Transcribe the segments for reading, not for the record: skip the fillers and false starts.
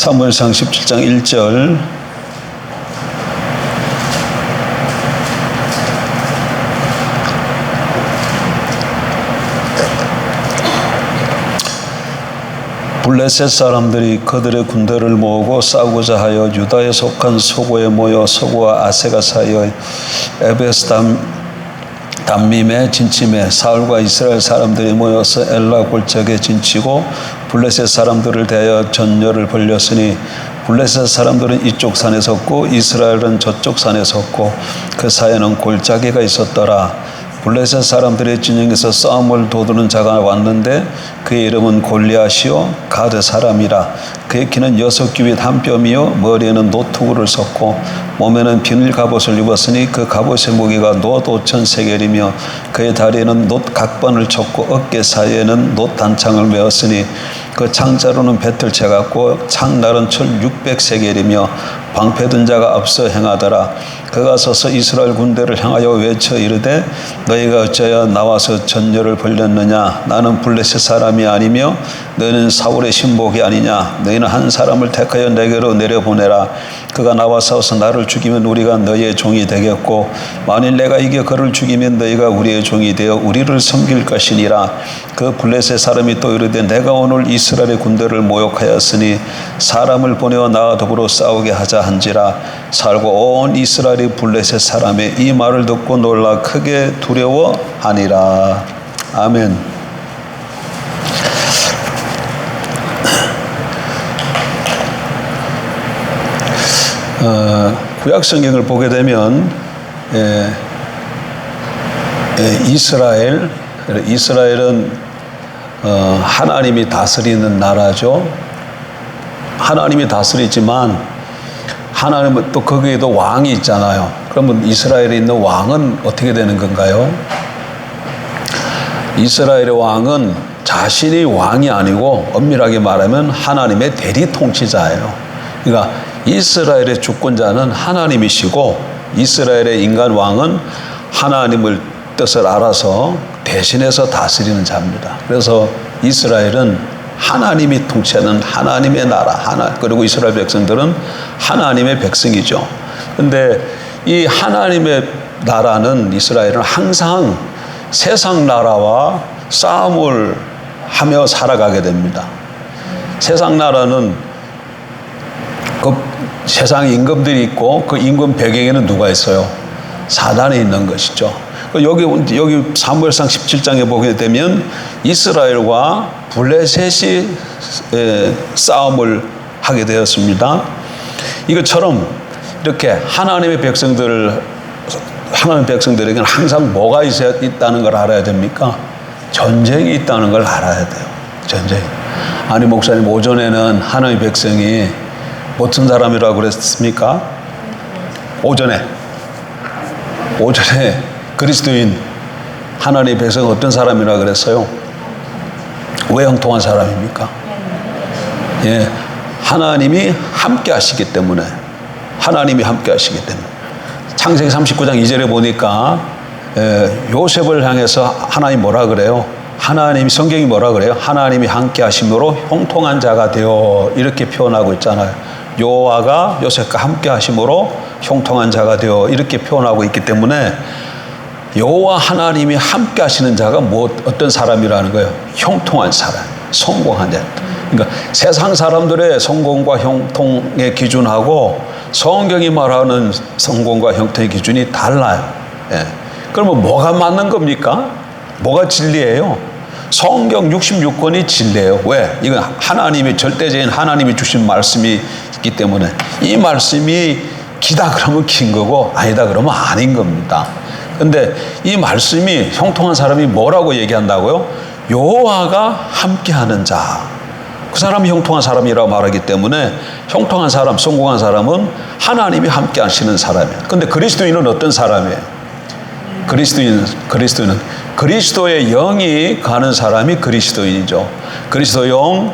사무엘상 17장 1절 블레셋 사람들이 그들의 군대를 모으고 싸우고자 하여 유다에 속한 소고에 모여 소고와 아세가 사이의 에베스 담밈에 진침해 사울과 이스라엘 사람들이 모여서 엘라 골짜기에 진치고 블레셋 사람들을 대하여 전열을 벌렸으니 블레셋 사람들은 이쪽 산에 섰고 이스라엘은 저쪽 산에 섰고 그 사이에는 골짜기가 있었더라. 블레셋 사람들의 진영에서 싸움을 도두는 자가 왔는데 그의 이름은 골리앗이요 가드 사람이라. 그의 키는 6규빗 한 뼘이요 머리에는 노투구를 썼고 몸에는 비늘 갑옷을 입었으니 그 갑옷의 무게가 놋 5천 세겔이며 그의 다리에는 놋 각반을 쳤고 어깨 사이에는 놋 단창을 메었으니 그 창자로는 배틀채 같고 창날은 철 600세겔이며 방패든 자가 앞서 행하더라. 그가 서서 이스라엘 군대를 향하여 외쳐 이르되 너희가 어찌하여 나와서 전열을 벌렸느냐. 나는 블레셋 사람이 아니며 너희는 사울의 신복이 아니냐. 너희는 한 사람을 택하여 내게로 내려보내라. 그가 나와 싸워서 나를 죽이면 우리가 너희의 종이 되겠고 만일 내가 이겨 그를 죽이면 너희가 우리의 종이 되어 우리를 섬길 것이니라. 그 블레셋 사람이 또 이르되 내가 오늘 이스라엘의 군대를 모욕하였으니 사람을 보내어 나와 더불어 싸우게 하자 한지라. 살고 온 이스라엘이 블레셋 사람의 이 말을 듣고 놀라 크게 두려워하니라. 아멘. 구약 성경을 보게 되면 이스라엘은 하나님이 다스리는 나라죠. 하나님이 다스리지만 하나님은 또 거기에도 왕이 있잖아요. 그러면 이스라엘에 있는 왕은 어떻게 되는 건가요? 이스라엘의 왕은 자신이 왕이 아니고 엄밀하게 말하면 하나님의 대리 통치자예요. 그러니까 이스라엘의 주권자는 하나님이시고 이스라엘의 인간 왕은 하나님을 뜻을 알아서 대신해서 다스리는 자입니다. 그래서 이스라엘은 하나님이 통치하는 하나님의 나라, 그리고 이스라엘 백성들은 하나님의 백성이죠. 그런데 이 하나님의 나라는 이스라엘은 항상 세상 나라와 싸움을 하며 살아가게 됩니다. 세상 나라는 그 세상 임금들이 있고 그 임금 배경에는 누가 있어요? 사단이 있는 것이죠. 여기 사무엘상 17장에 보게 되면 이스라엘과 블레셋이 싸움을 하게 되었습니다. 이것처럼 이렇게 하나님의 백성들에게는 항상 뭐가 있다는 걸 알아야 됩니까? 전쟁이 있다는 걸 알아야 돼요. 전쟁. 아니 목사님 오전에는 하나님의 백성이 어떤 사람이라고 그랬습니까? 오전에 그리스도인 하나님의 백성은 어떤 사람이라고 그랬어요? 왜 형통한 사람입니까? 예, 하나님이 함께 하시기 때문에. 창세기 39장 2절에 보니까 요셉을 향해서 하나님 뭐라 그래요? 성경이 뭐라 그래요? 하나님이 함께 하심으로 형통한 자가 되어 이렇게 표현하고 있잖아요. 여호와가 요셉과 함께 하심으로 형통한 자가 되어 이렇게 표현하고 있기 때문에 여호와 하나님이 함께 하시는 자가 어떤 사람이라는 거예요? 형통한 사람, 성공한 자. 그러니까 세상 사람들의 성공과 형통의 기준하고 성경이 말하는 성공과 형통의 기준이 달라요. 예. 그러면 뭐가 맞는 겁니까? 뭐가 진리예요? 성경 66권이 진리예요. 왜? 이건 하나님이 절대적인 하나님이 주신 말씀이 있기 때문에 이 말씀이 기다 그러면 긴 거고 아니다 그러면 아닌 겁니다. 근데 이 말씀이 형통한 사람이 뭐라고 얘기한다고요? 여호와가 함께하는 자. 그 사람이 형통한 사람이라고 말하기 때문에 형통한 사람, 성공한 사람은 하나님이 함께 하시는 사람이에요. 근데 그리스도인은 어떤 사람이에요? 그리스도인은 그리스도의 영이 가는 사람이 그리스도인이죠. 그리스도 영,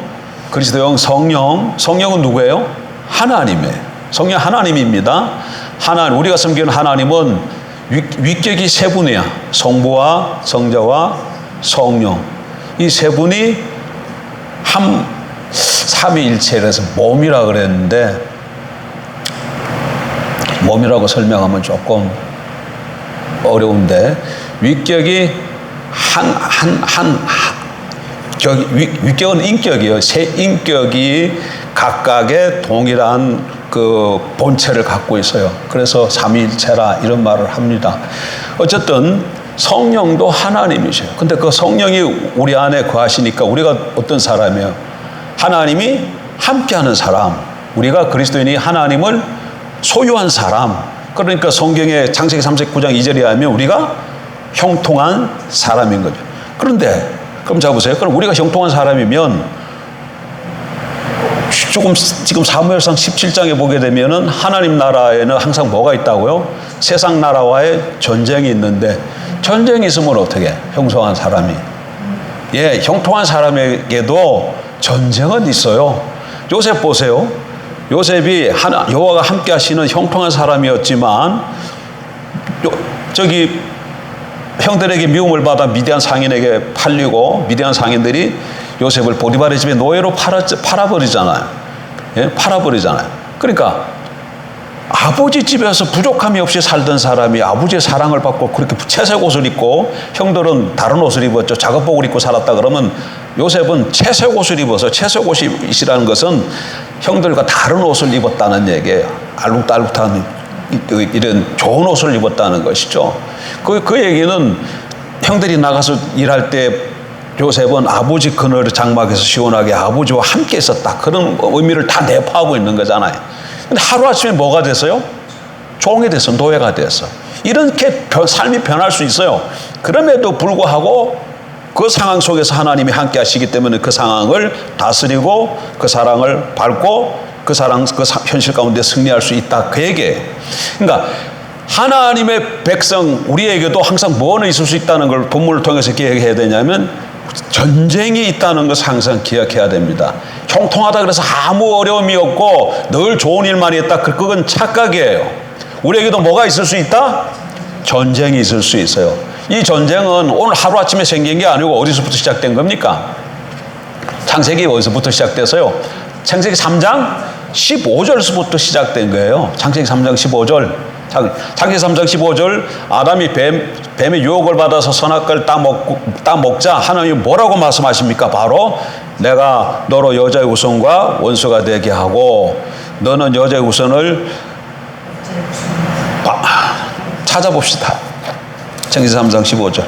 성령은 누구예요? 하나님이에요. 성령 하나님입니다. 우리가 섬기는 하나님은 위격이 세 분이야. 성부와 성자와 성령. 이 세 분이 삼위일체라서 몸이라 그랬는데 몸이라고 설명하면 조금 어려운데 위격이 위격은 인격이에요. 세 인격이 각각의 동일한 그 본체를 갖고 있어요. 그래서 삼위일체라 이런 말을 합니다. 어쨌든 성령도 하나님이셔요. 근데 그 성령이 우리 안에 거하시니까 우리가 어떤 사람이에요? 하나님이 함께하는 사람. 우리가 그리스도인이 하나님을 소유한 사람. 그러니까 성경의 창세기 39장 2절에 하면 우리가 형통한 사람인 거죠. 그런데 그럼 잡으세요. 그럼 우리가 형통한 사람이면 지금 사무엘상 17장에 보게 되면은 하나님 나라에는 항상 뭐가 있다고요? 세상 나라와의 전쟁이 있는데 전쟁이 있으면 어떻게 해? 형통한 사람이. 예, 형통한 사람에게도 전쟁은 있어요. 요셉 보세요. 요셉이 여호와가 함께 하시는 형통한 사람이었지만 저기 형들에게 미움을 받아 미디안 상인에게 팔리고 미디안 상인들이 요셉을 보디발의 집에 노예로 팔아버리잖아요. 예? 팔아버리잖아요. 그러니까 아버지 집에서 부족함이 없이 살던 사람이 아버지의 사랑을 받고 그렇게 채색 옷을 입고 형들은 다른 옷을 입었죠. 작업복을 입고 살았다 그러면 요셉은 채색 옷을 입어서 채색 옷이라는 것은 형들과 다른 옷을 입었다는 얘기예요. 알록달록한 이런 좋은 옷을 입었다는 것이죠. 그 얘기는 형들이 나가서 일할 때 요셉은 아버지 그늘 장막에서 시원하게 아버지와 함께 있었다. 그런 의미를 다 내포하고 있는 거잖아요. 근데 하루아침에 뭐가 됐어요? 종이 됐어. 노예가 됐어. 이렇게 삶이 변할 수 있어요. 그럼에도 불구하고 그 상황 속에서 하나님이 함께 하시기 때문에 그 상황을 다스리고 그 사랑을 밟고 그 현실 가운데 승리할 수 있다. 그 얘기예요. 그러니까 하나님의 백성 우리에게도 항상 뭐는 있을 수 있다는 걸 본문을 통해서 기억해야 되냐면 전쟁이 있다는 것을 항상 기억해야 됩니다. 형통하다 그래서 아무 어려움이 없고 늘 좋은 일만 했다. 그건 착각이에요. 우리에게도 뭐가 있을 수 있다? 전쟁이 있을 수 있어요. 이 전쟁은 오늘 하루아침에 생긴 게 아니고 어디서부터 시작된 겁니까? 창세기 어디서부터 시작돼서요? 창세기 3장 15절부터 시작된 거예요. 창세기 3장 15절. 창세기 3장 15절 아담이 뱀의 유혹을 받아서 선악과를 따먹자 하나님이 뭐라고 말씀하십니까? 바로 내가 너로 여자의 후손과 원수가 되게 하고 너는 여자의 후손을 찾아봅시다. 창세기 3장 15절.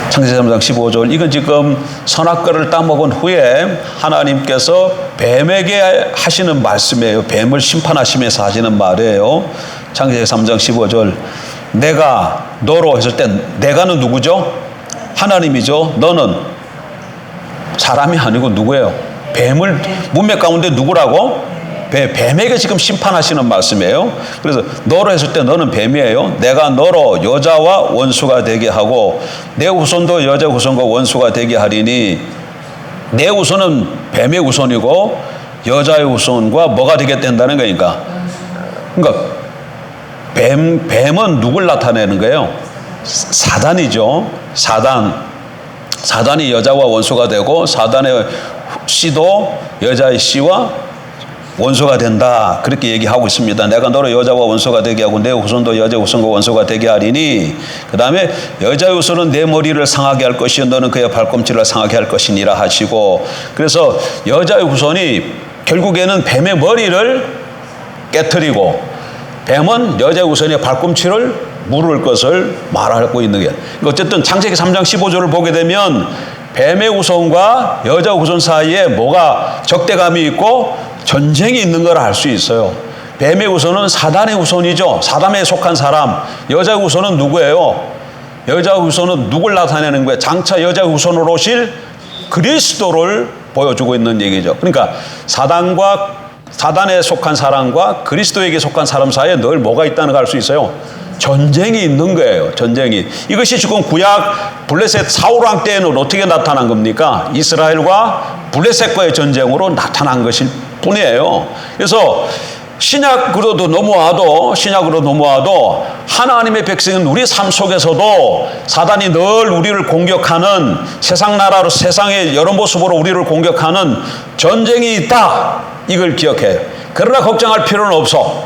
창세기 3장 15절. 이건 지금 선악과를 따먹은 후에 하나님께서 뱀에게 하시는 말씀이에요. 뱀을 심판하시면서 하시는 말이에요. 창세기 3장 15절. 내가 너로 했을 때 내가는 누구죠? 하나님이죠. 너는 사람이 아니고 누구예요? 뱀을 문맥 가운데 누구라고? 뱀에게 지금 심판하시는 말씀이에요. 그래서 너로 했을 때 너는 뱀이에요. 내가 너로 여자와 원수가 되게 하고 내 후손도 여자 후손과 원수가 되게 하리니 내 후손은 뱀의 후손이고 여자의 후손과 뭐가 되게 된다는 거니까. 그러니까 뱀은 누굴 나타내는 거예요? 사단이죠. 사단이 여자와 원수가 되고 사단의 씨도 여자의 씨와 원수가 된다. 그렇게 얘기하고 있습니다. 내가 너로 여자와 원수가 되게 하고 내 후손도 여자 후손과 원수가 되게 하리니 그 다음에 여자의 후손은 내 머리를 상하게 할 것이요 너는 그의 발꿈치를 상하게 할 것이니라 하시고 그래서 여자의 후손이 결국에는 뱀의 머리를 깨트리고 뱀은 여자의 후손의 발꿈치를 물을 것을 말하고 있는 거예요. 어쨌든 창세기 3장 15절을 보게 되면 뱀의 후손과 여자 후손 사이에 뭐가 적대감이 있고 전쟁이 있는 걸 알 수 있어요. 뱀의 후손은 사단의 후손이죠. 사단에 속한 사람. 여자 후손은 누구예요? 여자 후손은 누굴 나타내는 거예요? 장차 여자 후손으로 오실 그리스도를 보여주고 있는 얘기죠. 그러니까 사단에 속한 사람과 그리스도에게 속한 사람 사이에 늘 뭐가 있다는 걸 알 수 있어요. 전쟁이 있는 거예요. 전쟁이. 이것이 지금 구약 블레셋 사울왕 때에는 어떻게 나타난 겁니까? 이스라엘과 블레셋과의 전쟁으로 나타난 것일 뿐이에요. 그래서 신약으로 넘어와도 하나님의 백성은 우리 삶 속에서도 사단이 늘 우리를 공격하는 세상 나라로 세상의 여러 모습으로 우리를 공격하는 전쟁이 있다. 이걸 기억해요. 그러나 걱정할 필요는 없어.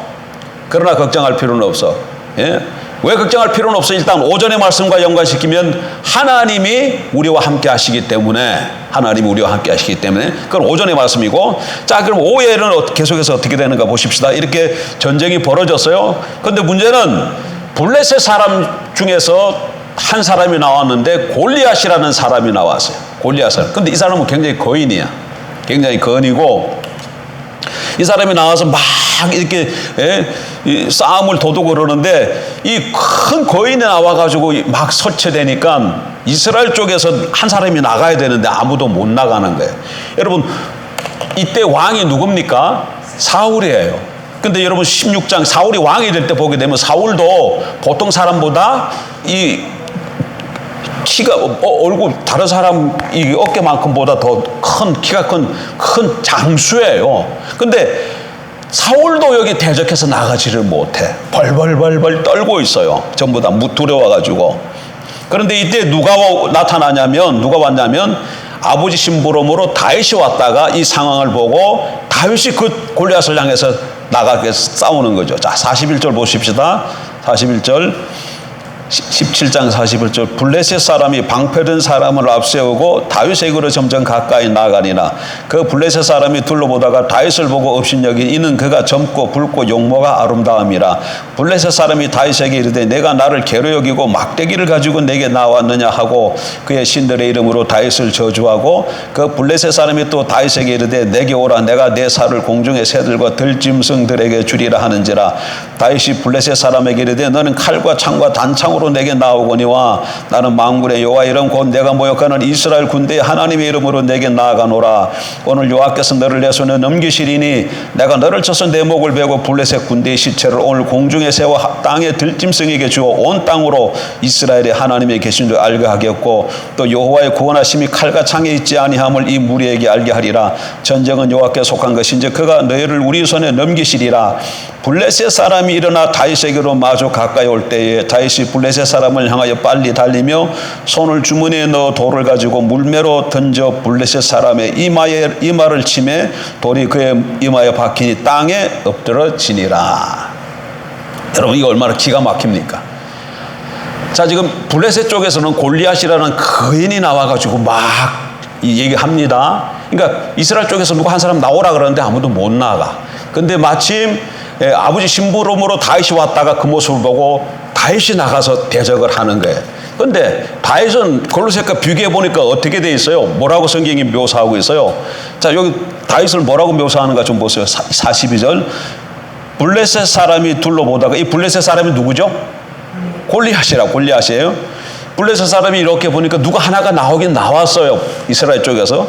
예? 왜 걱정할 필요는 없어? 일단 오전의 말씀과 연관시키면 하나님이 우리와 함께 하시기 때문에 그건 오전의 말씀이고, 자, 그럼 오후에는 계속해서 어떻게 되는가 보십시다. 이렇게 전쟁이 벌어졌어요. 그런데 문제는 블레셋 사람 중에서 한 사람이 나왔는데 골리앗이라는 사람이 나왔어요. 근데 이 사람은 굉장히 거인이야. 굉장히 거인이고, 이 사람이 나와서 막 이렇게 이 싸움을 도두고 그러는데 이 큰 거인이 나와가지고 막 설치되니까 이스라엘 쪽에서 한 사람이 나가야 되는데 아무도 못 나가는 거예요. 여러분, 이때 왕이 누굽니까? 사울이에요. 근데 여러분 16장 사울이 왕이 될 때 보게 되면 사울도 보통 사람보다 이 키가 얼굴 다른 사람 이 어깨만큼보다 더 큰 키가 큰 장수예요. 근데 사울도 여기 대적해서 나가지를 못해. 벌벌 떨고 있어요. 전부 다 두려워가지고. 그런데 이때 누가 왔냐면 아버지 심부름으로 다윗이 왔다가 이 상황을 보고 다윗이 그 골리앗을 향해서 나가게 싸우는 거죠. 자, 41절 보십시다. 41절. 17장 41절. 블레셋 사람이 방패든 사람을 앞세우고 다윗에게로 점점 가까이 나가니라. 그 블레셋 사람이 둘러보다가 다윗을 보고 업신여기 이는 그가 젊고 붉고 용모가 아름다움이라. 블레셋 사람이 다윗에게 이르되 내가 나를 괴로 여기고 막대기를 가지고 내게 나왔느냐 하고 그의 신들의 이름으로 다윗을 저주하고, 그 블레셋 사람이 또 다윗에게 이르되 내게 오라. 내가 내 살을 공중의 새들과 들짐승들에게 주리라 하는지라. 다윗이 블레셋 사람에게 이르되 너는 칼과 창과 단창으로 내게 나오거니와 나는 만군의 여호와 이름 곧 내가 모욕하는 이스라엘 군대의 하나님의 이름으로 내게 나아가노라. 오늘 여호와께서 너를 내 손에 넘기시리니 내가 너를 쳐서 내 목을 베고 블레셋 군대의 시체를 오늘 공중의 새와 땅의 들짐승에게 주어 온 땅으로 이스라엘의 하나님의 계신 줄 알게 하겠고, 또 여호와의 구원하심이 칼과 창에 있지 아니함을 이 무리에게 알게 하리라. 전쟁은 여호와께 속한 것인지 그가 너희를 우리 손에 넘기시리라. 블레셋 사람이 일어나 다윗에게로 마주 가까이 올 때에 다윗이 블레셋 사람을 향하여 빨리 달리며 손을 주머니에 넣어 돌을 가지고 물매로 던져 블레셋 사람의 이마를 치매 돌이 그의 이마에 박히니 땅에 엎드러지니라. 여러분, 이거 얼마나 기가 막힙니까? 자, 지금 블레셋 쪽에서는 골리앗이라는 거인이 나와가지고 막 얘기합니다. 그러니까 이스라엘 쪽에서 누구 한 사람 나오라 그러는데 아무도 못 나가. 근데 마침 아버지 심부름으로 다윗이 왔다가 그 모습을 보고 다윗이 나가서 대적을 하는 거예요. 그런데 다윗은 골로새과 비교해 보니까 어떻게 돼 있어요? 뭐라고 성경이 묘사하고 있어요? 자, 여기 다윗을 뭐라고 묘사하는가 좀 보세요. 42절. 블레셋 사람이 둘러보다가, 이 블레셋 사람이 누구죠? 골리앗이에요. 블레셋 사람이 이렇게 보니까 누가 하나가 나오긴 나왔어요. 이스라엘 쪽에서.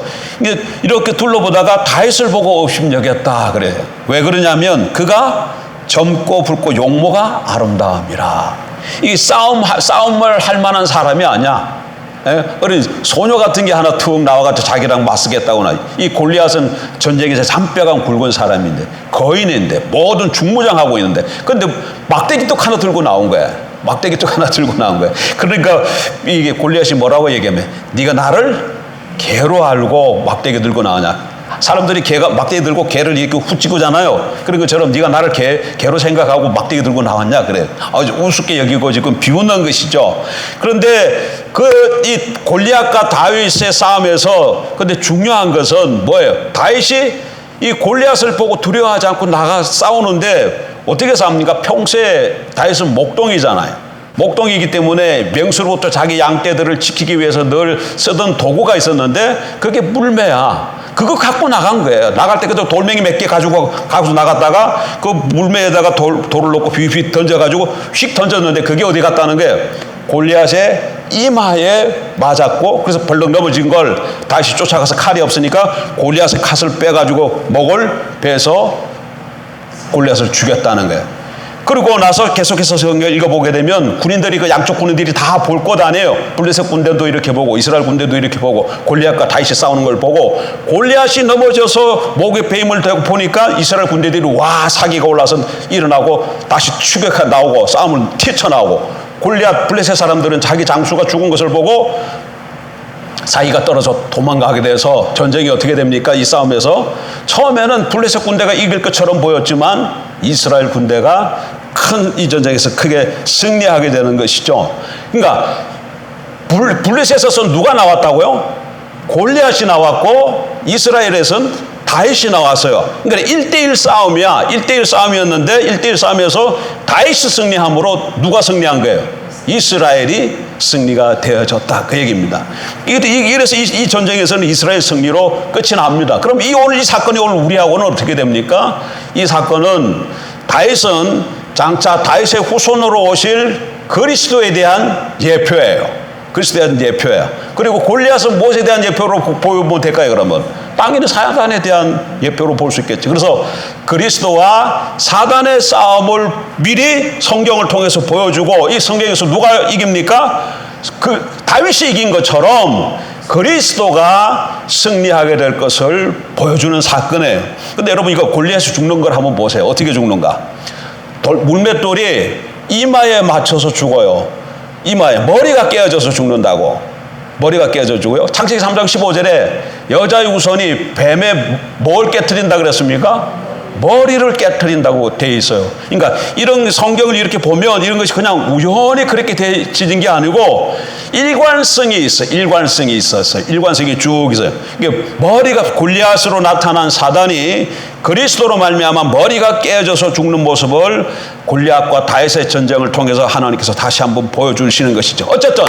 이렇게 둘러보다가 다윗을 보고 업심여겼다 그래요. 왜 그러냐면 그가 젊고 붉고 용모가 아름다움이라. 이 싸움을 할 만한 사람이 아니야. 어린 소녀 같은 게 하나 툭 나와가지고 자기랑 맞서겠다거나. 이 골리앗은 전쟁에서 잔뼈가 굵은 사람인데, 거인인데, 모든 중무장하고 있는데, 근데 막대기 뚝 하나 들고 나온 거야. 그러니까 이게 골리앗이 뭐라고 얘기하면, 네가 나를 개로 알고 막대기 들고 나오냐. 사람들이 막대기 들고 개를 이렇게 후찌고잖아요. 그리고 저럼 네가 나를 개로 생각하고 막대기 들고 나왔냐 그래. 아주 우습게 여기고 지금 비웃는 것이죠. 그런데 이 골리앗과 다윗의 싸움에서 근데 중요한 것은 뭐예요? 다윗이 이 골리앗을 보고 두려워하지 않고 나가 싸우는데 어떻게 싸웁니까? 평소에 다윗은 목동이잖아요. 목동이기 때문에 명수로부터 자기 양떼들을 지키기 위해서 늘 쓰던 도구가 있었는데 그게 물매야. 그거 갖고 나간 거예요. 나갈 때 그때 돌멩이 몇 개 가지고 나갔다가 그 물매에다가 돌을 넣고 휘휘 던져가지고 휙 던졌는데 그게 어디 갔다는 거예요? 골리앗의 이마에 맞았고, 그래서 벌렁 넘어진 걸 다시 쫓아가서 칼이 없으니까 골리앗의 칼을 빼가지고 목을 베서 골리앗을 죽였다는 거예요. 그리고 나서 계속해서 성경을 읽어보게 되면 군인들이 그 양쪽 군인들이 다 볼 것 아니에요. 블레셋 군대도 이렇게 보고 이스라엘 군대도 이렇게 보고 골리앗과 다윗이 싸우는 걸 보고 골리앗이 넘어져서 목에 베임을 대고 보니까 이스라엘 군대들이 와 사기가 올라서 일어나고 다시 추격해 나오고 싸움을 튀쳐나오고 골리앗 블레셋 사람들은 자기 장수가 죽은 것을 보고 사이가 떨어져 도망가게 돼서 전쟁이 어떻게 됩니까? 이 싸움에서 처음에는 블레셋 군대가 이길 것처럼 보였지만 이스라엘 군대가 큰 이 전쟁에서 크게 승리하게 되는 것이죠. 그러니까 블레셋에서 누가 나왔다고요? 골리앗이 나왔고 이스라엘에서는 다윗이 나왔어요. 그러니까 1대1 싸움이야. 1대1 싸움이었는데 1대1 싸움에서 다윗이 승리함으로 누가 승리한 거예요? 이스라엘이 승리가 되어졌다. 그 얘기입니다. 이래서 이 전쟁에서는 이스라엘 승리로 끝이 납니다. 그럼 오늘 이 사건이 오늘 우리하고는 어떻게 됩니까? 이 사건은 다윗은 장차 다윗의 후손으로 오실 그리스도에 대한 예표예요. 그리스도에 대한 예표예요. 그리고 골리앗은 무엇에 대한 예표로 보면 될까요? 그러면 땅에는 사단에 대한 예표로 볼 수 있겠죠. 그래서 그리스도와 사단의 싸움을 미리 성경을 통해서 보여주고 이 성경에서 누가 이깁니까? 그 다윗이 이긴 것처럼 그리스도가 승리하게 될 것을 보여주는 사건이에요. 근데 여러분 이거 골리앗이 죽는 걸 한번 보세요. 어떻게 죽는가? 물맷돌이 이마에 맞춰서 죽어요. 이마에 머리가 깨어져서 죽는다고. 머리가 깨져 죽어요. 창세기 3장 15절에 여자의 우선이 뱀에 뭘 깨트린다 그랬습니까? 머리를 깨트린다고 되어 있어요. 그러니까 이런 성경을 이렇게 보면 이런 것이 그냥 우연히 그렇게 되어진 게 아니고 일관성이 있어요. 일관성이 있었어요. 일관성이 쭉 있어요. 이게 머리가 골리앗으로 나타난 사단이 그리스도로 말미암아 머리가 깨져서 죽는 모습을 골리앗과 다윗의 전쟁을 통해서 하나님께서 다시 한번 보여주시는 것이죠. 어쨌든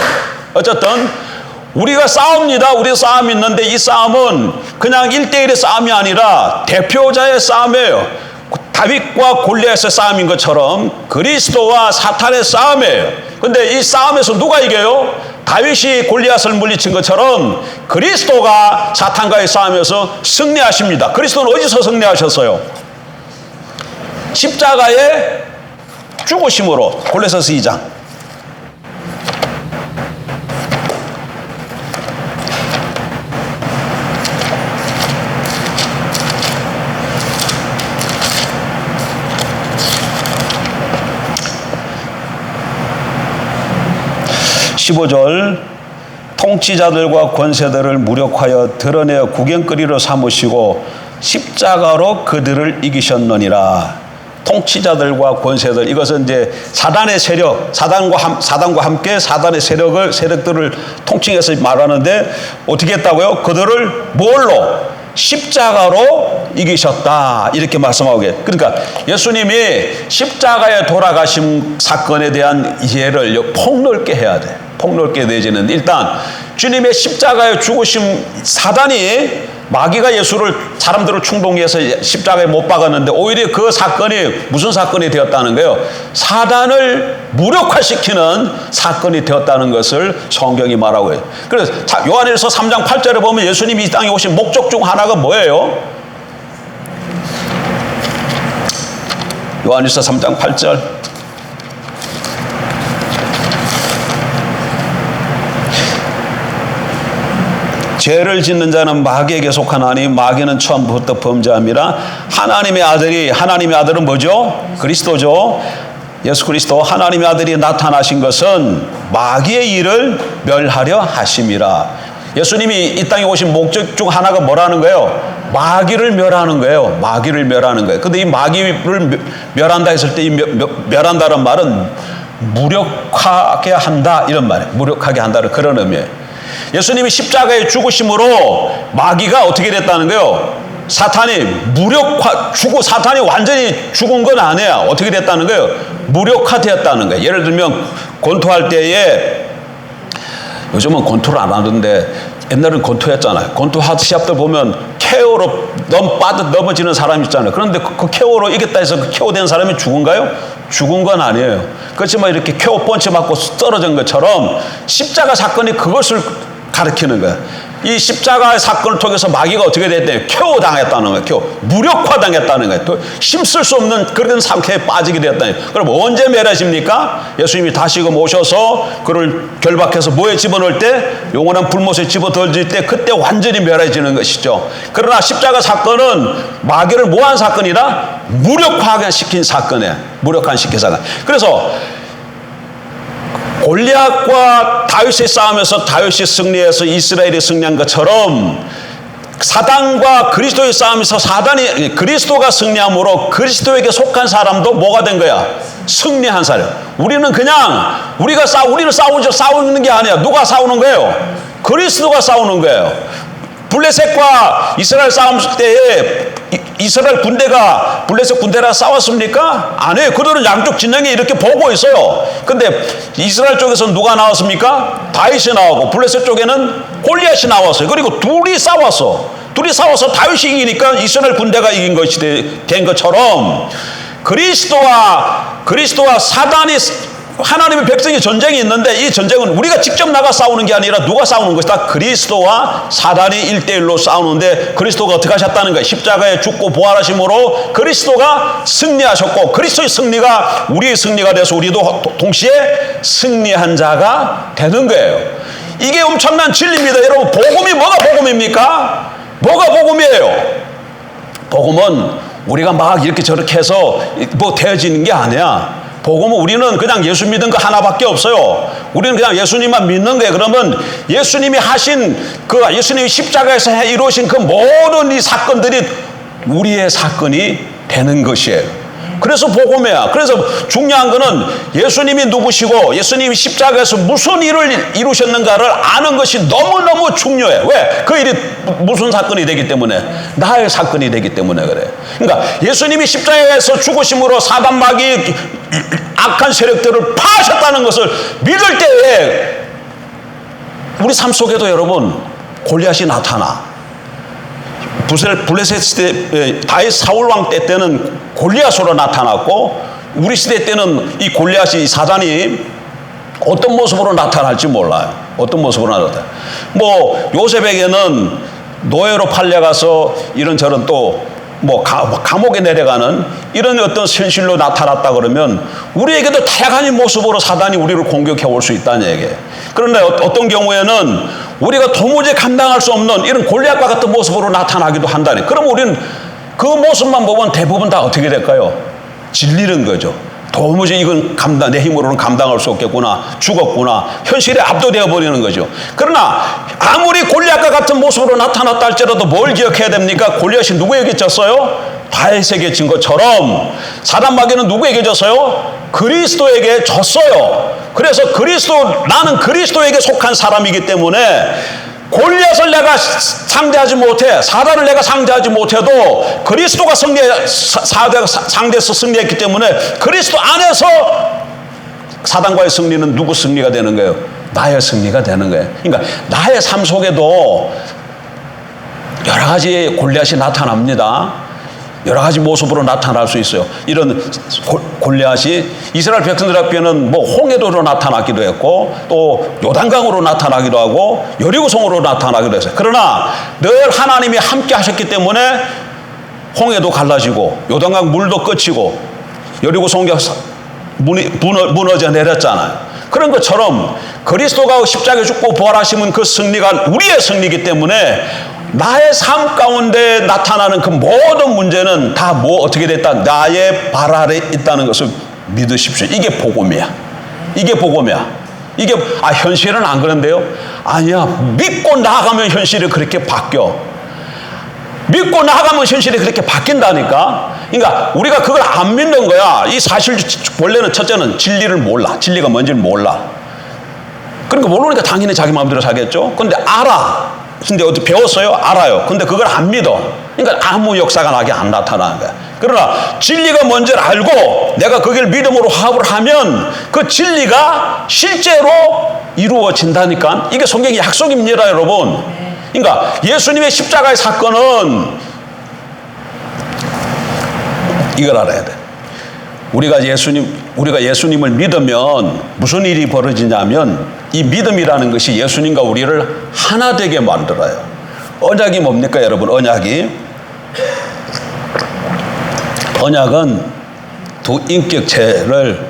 우리가 싸웁니다. 우리 싸움이 있는데 이 싸움은 그냥 1대1의 싸움이 아니라 대표자의 싸움이에요. 다윗과 골리앗의 싸움인 것처럼 그리스도와 사탄의 싸움이에요. 근데 이 싸움에서 누가 이겨요? 다윗이 골리앗을 물리친 것처럼 그리스도가 사탄과의 싸움에서 승리하십니다. 그리스도는 어디서 승리하셨어요? 십자가의 죽으심으로. 골로새서 2장. (15절) 통치자들과 권세들을 무력하여 드러내어 구경거리로 삼으시고 십자가로 그들을 이기셨느니라. 통치자들과 권세들, 이것은 이제 사단의 세력, 사단과 함께 사단의 세력들을 통칭해서 말하는데 어떻게 했다고요? 그들을 뭘로? 십자가로 이기셨다. 이렇게 말씀하고 계세요. 그러니까 예수님이 십자가에 돌아가신 사건에 대한 이해를 폭넓게 해야 돼. 폭넓게 내지는 일단 주님의 십자가에 죽으심, 사단이 마귀가 예수를 사람들을 충동해서 십자가에 못 박았는데 오히려 그 사건이 무슨 사건이 되었다는 거예요? 사단을 무력화시키는 사건이 되었다는 것을 성경이 말하고 해요. 그래서 요한일서 3장 8절에 보면 예수님이 이 땅에 오신 목적 중 하나가 뭐예요? 요한일서 3장 8절. 죄를 짓는 자는 마귀에게 속하나니 마귀는 처음부터 범죄함이라. 하나님의 아들은 뭐죠? 그리스도죠. 예수 그리스도 하나님의 아들이 나타나신 것은 마귀의 일을 멸하려 하심이라. 예수님이 이 땅에 오신 목적 중 하나가 뭐라는 거예요? 마귀를 멸하는 거예요. 마귀를 멸하는 거예요. 근데 이 마귀를 멸한다 했을 때 이 멸한다는 말은 무력하게 한다 이런 말이에요. 무력하게 한다는 그런 의미예요. 예수님이 십자가에 죽으심으로 마귀가 어떻게 됐다는 거예요? 사탄이 사탄이 완전히 죽은 건 아니야. 어떻게 됐다는 거예요? 무력화되었다는 거예요. 예를 들면 권투할 때에, 요즘은 권투를 안 하는데 옛날에는 권투했잖아요. 권투 시합들 보면 KO로 넘어지는 사람이 있잖아요. 그런데 그 KO로 이겼다 해서 그 KO 된 사람이 죽은가요? 죽은 건 아니에요. 그렇지만 이렇게 KO 펀치 맞고 떨어진 것처럼 십자가 사건이 그것을 가리키는 거예요. 이 십자가의 사건을 통해서 마귀가 어떻게 됐대요? 켜우 당했다는 거예요. 켜우 무력화 당했다는 거예요. 또 힘쓸 수 없는 그런 상태에 빠지게 되었다는 거예요. 그럼 언제 멸하십니까? 예수님이 다시금 오셔서 그를 결박해서 뭐에 집어넣을 때? 영원한 불못에 집어 던질 때 그때 완전히 멸해지는 것이죠. 그러나 십자가 사건은 마귀를 뭐한 사건이다? 무력화시킨 사건이에요. 무력화시킨 사건. 그래서 골리앗과 다윗의 싸움에서 다윗이 승리해서 이스라엘이 승리한 것처럼 사단과 그리스도의 싸움에서 사단이 그리스도가 승리함으로 그리스도에게 속한 사람도 뭐가 된 거야? 승리한 사람. 우리는 그냥 우리는 싸우는 게 아니야. 누가 싸우는 거예요? 그리스도가 싸우는 거예요. 블레셋과 이스라엘 싸움 때에 이스라엘 군대가 블레셋 군대랑 싸웠습니까? 아니에요. 그들은 양쪽 진영에 이렇게 보고 있어요. 근데 이스라엘 쪽에서는 누가 나왔습니까? 다윗이 나오고 블레셋 쪽에는 골리앗이 나왔어요. 그리고 둘이 싸워서 다윗이 이기니까 이스라엘 군대가 이긴 것이 된 것처럼 그리스도와 사단이 하나님의 백성의 전쟁이 있는데 이 전쟁은 우리가 직접 나가 싸우는 게 아니라 누가 싸우는 것이다? 그리스도와 사단이 1대1로 싸우는데 그리스도가 어떻게 하셨다는 거예요? 십자가에 죽고 부활하심으로 그리스도가 승리하셨고 그리스도의 승리가 우리의 승리가 돼서 우리도 동시에 승리한 자가 되는 거예요. 이게 엄청난 진리입니다. 여러분, 복음이 뭐가 복음입니까? 뭐가 복음이에요? 복음은 우리가 막 이렇게 저렇게 해서 뭐 되어지는 게 아니야. 복음은 우리는 그냥 예수 믿은 거 하나밖에 없어요. 우리는 그냥 예수님만 믿는 거예요. 그러면 예수님이 하신 예수님이 십자가에서 이루신 그 모든 이 사건들이 우리의 사건이 되는 것이에요. 그래서 복음이야. 그래서 중요한 거는 예수님이 누구시고 예수님이 십자가에서 무슨 일을 이루셨는가를 아는 것이 너무너무 중요해. 왜? 그 일이 무슨 사건이 되기 때문에? 나의 사건이 되기 때문에 그래. 그러니까 예수님이 십자가에서 죽으심으로 사단 마귀 악한 세력들을 파하셨다는 것을 믿을 때에 우리 삶 속에도 여러분 골리앗이 나타나. 블레셋 시대 다윗 사울 왕 때는 골리앗으로 나타났고 우리 시대 때는 이 골리앗이 사단이 어떤 모습으로 나타날지 몰라요. 어떤 모습으로 나타나. 뭐 요셉에게는 노예로 팔려가서 이런저런 또 뭐 감옥에 내려가는 이런 어떤 현실로 나타났다 그러면 우리에게도 다양한 모습으로 사단이 우리를 공격해 올 수 있다는 얘기예요. 그런데 어떤 경우에는 우리가 도무지 감당할 수 없는 이런 골리앗과 같은 모습으로 나타나기도 한다니. 그럼 우리는 그 모습만 보면 대부분 다 어떻게 될까요? 질리는 거죠. 도무지 이건 내 힘으로는 감당할 수 없겠구나. 죽었구나. 현실에 압도되어 버리는 거죠. 그러나 아무리 골리앗과 같은 모습으로 나타났다 할지라도 뭘 기억해야 됩니까? 골리앗이 누구에게 졌어요? 다윗에게 진 것처럼 사단 마귀는 누구에게 졌어요? 그리스도에게 졌어요. 그래서 나는 그리스도에게 속한 사람이기 때문에 골리앗을 내가 상대하지 못해, 사단을 내가 상대하지 못해도 그리스도가 상대해서 승리했기 때문에 그리스도 안에서 사단과의 승리는 누구 승리가 되는 거예요? 나의 승리가 되는 거예요. 그러니까 나의 삶 속에도 여러 가지 골리앗이 나타납니다. 여러 가지 모습으로 나타날 수 있어요. 이런 골리앗이 이스라엘 백성들 앞에는 뭐 홍해도로 나타나기도 했고 또 요단강으로 나타나기도 하고 여리고성으로 나타나기도 했어요. 그러나 늘 하나님이 함께 하셨기 때문에 홍해도 갈라지고 요단강 물도 끄치고 여리고성이 무너져 내렸잖아요. 그런 것처럼 그리스도가 십자가에 죽고 부활하시면 그 승리가 우리의 승리이기 때문에 나의 삶 가운데 나타나는 그 모든 문제는 다 어떻게 됐다? 나의 발 아래 있다는 것을 믿으십시오. 이게 복음이야. 이게 복음이야. 이게 현실은 안 그런데요? 아니야. 믿고 나아가면 현실이 그렇게 바뀌어. 믿고 나아가면 현실이 그렇게 바뀐다니까. 그러니까 우리가 그걸 안 믿는 거야. 이 사실 원래는 첫째는 진리를 몰라. 진리가 뭔지를 몰라. 그러니까 모르니까 당연히 자기 마음대로 살겠죠. 근데 알아. 근데 어디 배웠어요? 알아요. 근데 그걸 안 믿어. 그러니까 아무 역사가 나게 안 나타나는 거야. 그러나 진리가 뭔지를 알고 내가 그걸 믿음으로 화합을 하면 그 진리가 실제로 이루어진다니까. 이게 성경의 약속입니다, 여러분. 그러니까 예수님의 십자가의 사건은 이걸 알아야 돼. 우리가 예수님을 믿으면 무슨 일이 벌어지냐면 이 믿음이라는 것이 예수님과 우리를 하나 되게 만들어요. 언약이 뭡니까, 여러분? 언약은 두 인격체를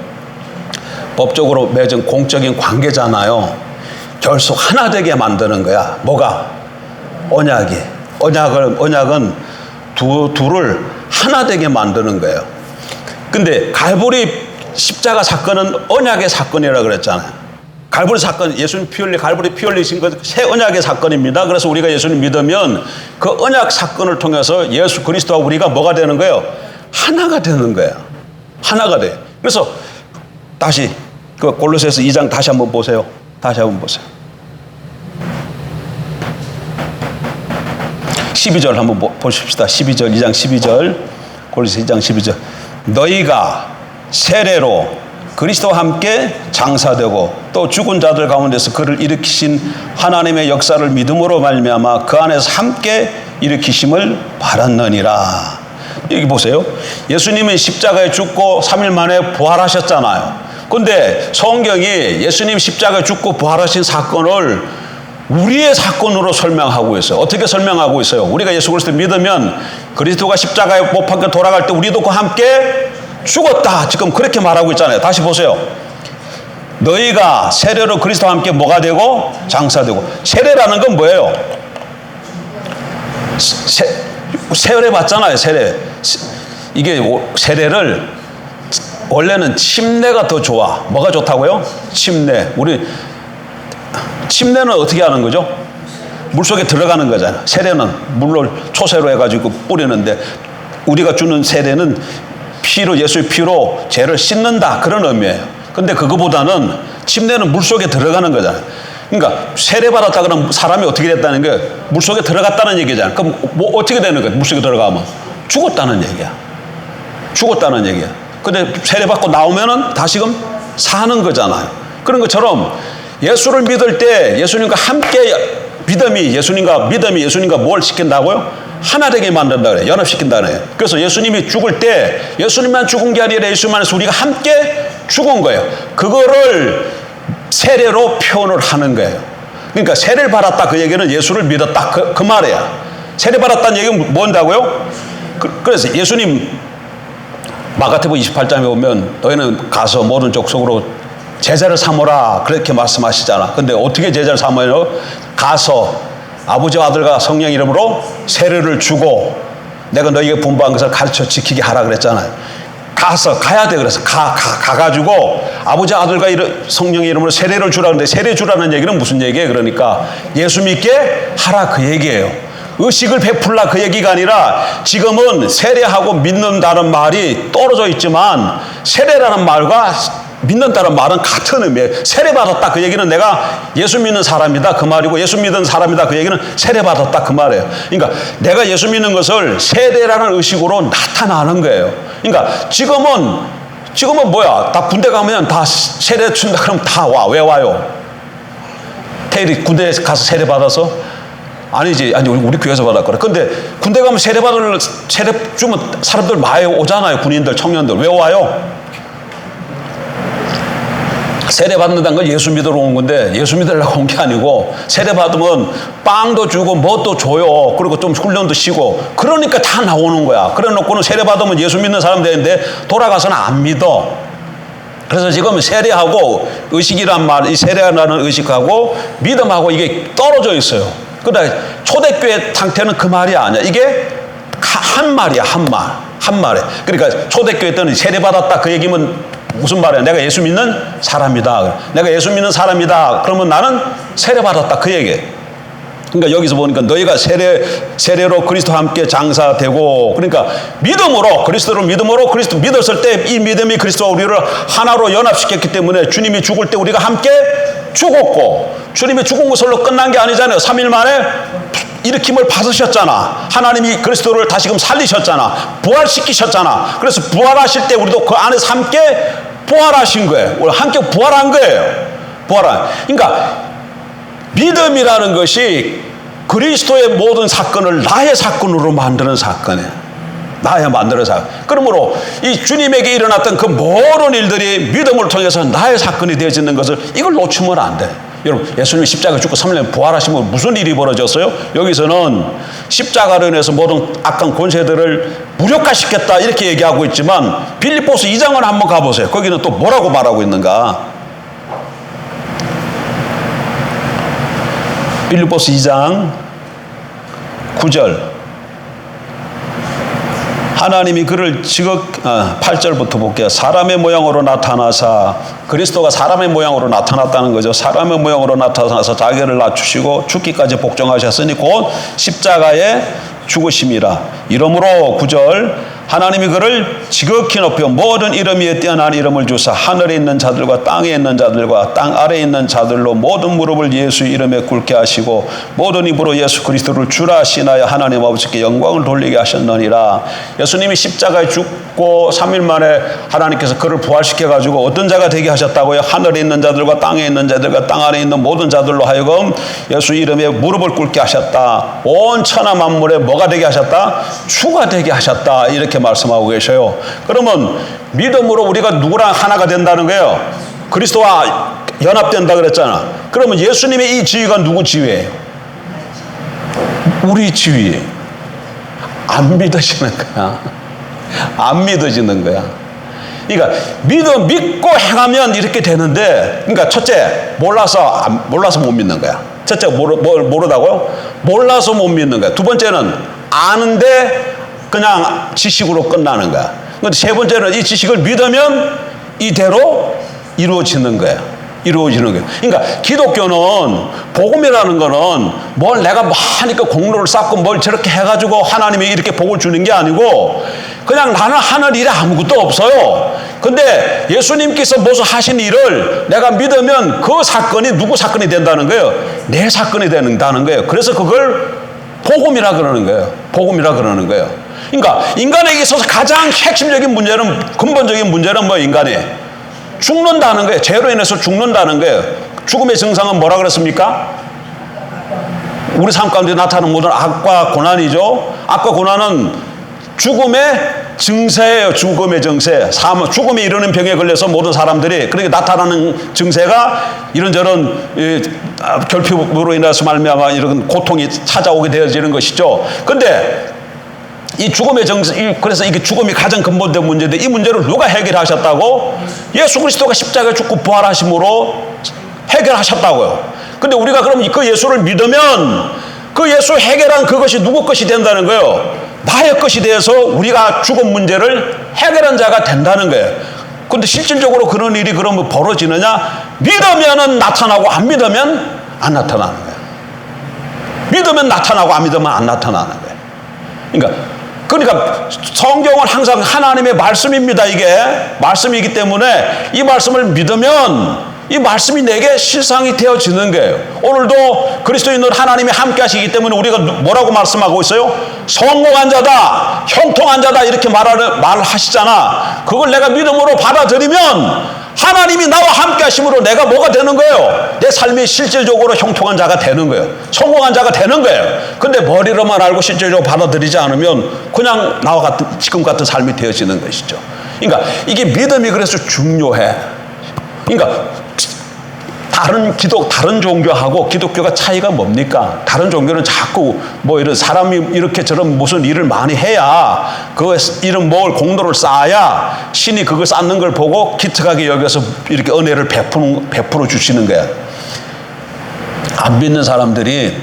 법적으로 맺은 공적인 관계잖아요. 결속 하나 되게 만드는 거야. 뭐가? 언약은 둘을 하나 되게 만드는 거예요. 근데 갈보리 십자가 사건은 언약의 사건이라고 그랬잖아요. 갈보리 사건, 예수님 갈보리 피 흘리신 것 새 언약의 사건입니다. 그래서 우리가 예수님 믿으면 그 언약 사건을 통해서 예수 그리스도와 우리가 뭐가 되는 거예요? 하나가 되는 거예요. 하나가 돼. 그래서 다시 그 골로새서 2장 다시 한번 보세요. 12절 한번 보십시다. 2장 12절. 골로새 2장 12절. 너희가 세례로 그리스도와 함께 장사되고 또 죽은 자들 가운데서 그를 일으키신 하나님의 역사를 믿음으로 말미암아 그 안에서 함께 일으키심을 받았느니라. 여기 보세요. 예수님은 십자가에 죽고 3일 만에 부활하셨잖아요. 그런데 성경이 예수님 십자가에 죽고 부활하신 사건을 우리의 사건으로 설명하고 있어요. 어떻게 설명하고 있어요? 우리가 예수 그리스도 믿으면 그리스도가 십자가에 못 박혀 돌아갈 때 우리도 그와 함께 죽었다. 지금 그렇게 말하고 있잖아요. 다시 보세요. 너희가 세례로 그리스도와 함께 뭐가 되고 장사되고. 세례라는 건 뭐예요? 세례 받잖아요. 세례. 이게 세례를 원래는 침례가 더 좋아. 뭐가 좋다고요? 침례. 침례는 어떻게 하는 거죠? 물속에 들어가는 거잖아요. 세례는 물로 초세로 해가지고 뿌리는데 우리가 주는 세례는 피로, 예수의 피로 죄를 씻는다, 그런 의미예요. 근데 그거보다는 침례는 물속에 들어가는 거잖아요. 그러니까 세례 받았다 그러면 사람이 어떻게 됐다는 게 물속에 들어갔다는 얘기잖아요. 그럼 뭐 어떻게 되는 거예요? 물속에 들어가면 죽었다는 얘기야. 근데 세례 받고 나오면은 다시금 사는 거잖아요. 그런 것처럼 예수를 믿을 때 예수님과 함께 믿음이 예수님과 뭘 시킨다고요? 하나 되게 만든다 그래요. 연합시킨다 그래요. 그래서 예수님이 죽을 때 예수님만 죽은 게 아니라 예수님만에서 우리가 함께 죽은 거예요. 그거를 세례로 표현을 하는 거예요. 그러니까 세례를 받았다 그 얘기는 예수를 믿었다 그 말이야. 세례 받았다는 얘기는 뭔다고요? 그래서 예수님 마가복음 28장에 보면 너희는 가서 모든 족속으로 제자를 삼으라 그렇게 말씀하시잖아. 근데 어떻게 제자를 삼아요? 가서 아버지와 아들과 성령 이름으로 세례를 주고 내가 너희에게 분부한 것을 가르쳐 지키게 하라 그랬잖아요. 가야 돼. 그래서 가가지고 아버지 아들과 성령의 이름으로 세례를 주라는데 세례 주라는 얘기는 무슨 얘기예요? 그러니까 예수 믿게 하라 그 얘기예요. 의식을 베풀라 그 얘기가 아니라 지금은 세례하고 믿는다는 말이 떨어져 있지만 세례라는 말과 믿는다는 말은 같은 의미예요. 세례받았다 그 얘기는 내가 예수 믿는 사람이다 그 말이고 예수 믿는 사람이다 그 얘기는 세례받았다 그 말이에요. 그러니까 내가 예수 믿는 것을 세례라는 의식으로 나타나는 거예요. 그러니까 지금은 뭐야? 다 군대 가면 다 세례 준다 그러면 다 와. 왜 와요? 테일이 군대에 가서 세례 받아서? 아니 우리 교회에서 받았거든. 근데 군대 가면 세례 주면 사람들 많이 오잖아요. 군인들, 청년들. 왜 와요? 세례 받는다는 건 예수 믿으러 온 건데 예수 믿으려고 온 게 아니고 세례 받으면 빵도 주고 뭣도 줘요. 그리고 좀 훈련도 쉬고 그러니까 다 나오는 거야. 그래 놓고는 세례 받으면 예수 믿는 사람 되는데 돌아가서는 안 믿어. 그래서 지금 세례하고 의식이란 말, 이 세례라는 의식하고 믿음하고 이게 떨어져 있어요. 그러니까 초대교회 상태는 그 말이 아니야. 이게 한 말이야. 한 말에. 그러니까 초대교회 때는 세례 받았다 그 얘기면 무슨 말이야? 내가 예수 믿는 사람이다. 내가 예수 믿는 사람이다. 그러면 나는 세례받았다. 그 얘기예요. 그러니까 여기서 보니까 너희가 세례로 그리스도와 함께 장사되고 그러니까 그리스도 믿었을 때 이 믿음이 그리스도와 우리를 하나로 연합시켰기 때문에 주님이 죽을 때 우리가 함께 죽었고 주님이 죽은 것으로 끝난 게 아니잖아요. 3일 만에 일으킴을 받으셨잖아. 하나님이 그리스도를 다시금 살리셨잖아. 부활시키셨잖아. 그래서 부활하실 때 우리도 그 안에서 함께 부활하신 거예요. 우리 함께 부활한 거예요. 그러니까 믿음이라는 것이 그리스도의 모든 사건을 나의 사건으로 만드는 사건이에요. 그러므로 이 주님에게 일어났던 그 모든 일들이 믿음을 통해서 나의 사건이 되어지는 것을 이걸 놓치면 안 돼. 여러분, 예수님이 십자가에 죽고 3일 만에 부활하시면 무슨 일이 벌어졌어요? 여기서는 십자가로 인해서 모든 악한 권세들을 무력화시켰다 이렇게 얘기하고 있지만 빌립보서 2장을 한번 가보세요. 거기는 또 뭐라고 말하고 있는가? 빌립보서 2장 9절. 하나님이 그를 8절부터 볼게요. 사람의 모양으로 나타나사, 그리스도가 사람의 모양으로 나타났다는 거죠. 사람의 모양으로 나타나서 자기를 낮추시고 죽기까지 복종하셨으니 곧 십자가에 죽으심이라. 이러므로 9절, 하나님이 그를 지극히 높여 모든 이름 위에 뛰어난 이름을 주사 하늘에 있는 자들과 땅에 있는 자들과 땅 아래에 있는 자들로 모든 무릎을 예수 이름에 꿇게 하시고 모든 입으로 예수 그리스도를 주라 신하여 하나님 아버지께 영광을 돌리게 하셨느니라. 예수님이 십자가에 죽고 3일 만에 하나님께서 그를 부활시켜가지고 어떤 자가 되게 하셨다고요? 하늘에 있는 자들과 땅에 있는 자들과 땅 아래에 있는 모든 자들로 하여금 예수 이름에 무릎을 꿇게 하셨다. 온 천하 만물에 뭐가 되게 하셨다? 주가 되게 하셨다. 이렇게 말씀하고 계셔요. 그러면 믿음으로 우리가 누구랑 하나가 된다는 거예요? 그리스도와 연합된다 그랬잖아. 그러면 예수님의 이 지위가 누구 지위예요? 우리 지위예요. 안 믿어지는 거야. 안 믿어지는 거야. 그러니까 믿고 행하면 이렇게 되는데, 그러니까 첫째 몰라서 못 믿는 거야. 첫째 모르다고요? 몰라서 못 믿는 거야. 두 번째는 아는데 그냥 지식으로 끝나는 거야. 근데 세 번째는 이 지식을 믿으면 이대로 이루어지는 거야. 이루어지는 거예요. 그러니까 기독교는, 복음이라는 거는 뭘 내가 뭐 하니까 공로를 쌓고 뭘 저렇게 해가지고 하나님이 이렇게 복을 주는 게 아니고 그냥 나는 하는 일이 아무것도 없어요. 근데 예수님께서 무슨 하신 일을 내가 믿으면 그 사건이 누구 사건이 된다는 거예요? 내 사건이 된다는 거예요. 그래서 그걸 복음이라 그러는 거예요. 복음이라 그러는 거예요. 그러니까 인간에게 있어서 가장 핵심적인 문제는, 근본적인 문제는 뭐 인간이 죽는다는 거예요. 죄로 인해서 죽는다는 거예요. 죽음의 증상은 뭐라 그랬습니까? 우리 삶 가운데 나타나는 모든 악과 고난이죠. 악과 고난은 죽음의 증세예요. 죽음의 증세. 죽음에 이르는 병에 걸려서 모든 사람들이, 그러니까 나타나는 증세가 이런저런 결핍으로 인해서 말미암아 이런 고통이 찾아오게 되어지는 것이죠. 근데 이 죽음의 그래서 이게 죽음이 가장 근본된 문제인데 이 문제를 누가 해결하셨다고? 예수 그리스도가 십자가에 죽고 부활하심으로 해결하셨다고요. 근데 우리가 그럼 그 예수를 믿으면 그 예수 해결한 그것이 누구 것이 된다는 거예요? 나의 것이 되어서 우리가 죽음 문제를 해결한 자가 된다는 거예요. 근데 실질적으로 그런 일이 그러면 벌어지느냐? 믿으면은 나타나고 안 믿으면 안 나타나는 거예요. 믿으면 나타나고 안 믿으면 안 나타나는 거예요. 그러니까 성경은 항상 하나님의 말씀입니다. 이게 말씀이기 때문에 이 말씀을 믿으면 이 말씀이 내게 실상이 되어지는 거예요. 오늘도 그리스도인은 하나님이 함께 하시기 때문에 우리가 뭐라고 말씀하고 있어요? 성공한 자다, 형통한 자다 이렇게 말하시잖아. 그걸 내가 믿음으로 받아들이면 하나님이 나와 함께 하심으로 내가 뭐가 되는 거예요? 내 삶이 실질적으로 형통한 자가 되는 거예요. 성공한 자가 되는 거예요. 근데 머리로만 알고 실질적으로 받아들이지 않으면 그냥 나와 같은, 지금 같은 삶이 되어지는 것이죠. 그러니까 이게 믿음이 그래서 중요해. 그러니까 다른 종교하고 기독교가 차이가 뭡니까? 다른 종교는 자꾸 뭐 이런 사람이 이렇게 저런 무슨 일을 많이 해야 그 이런 뭘 공로를 쌓아야 신이 그걸 쌓는 걸 보고 기특하게 여겨서 이렇게 은혜를 베풀어 주시는 거야. 안 믿는 사람들이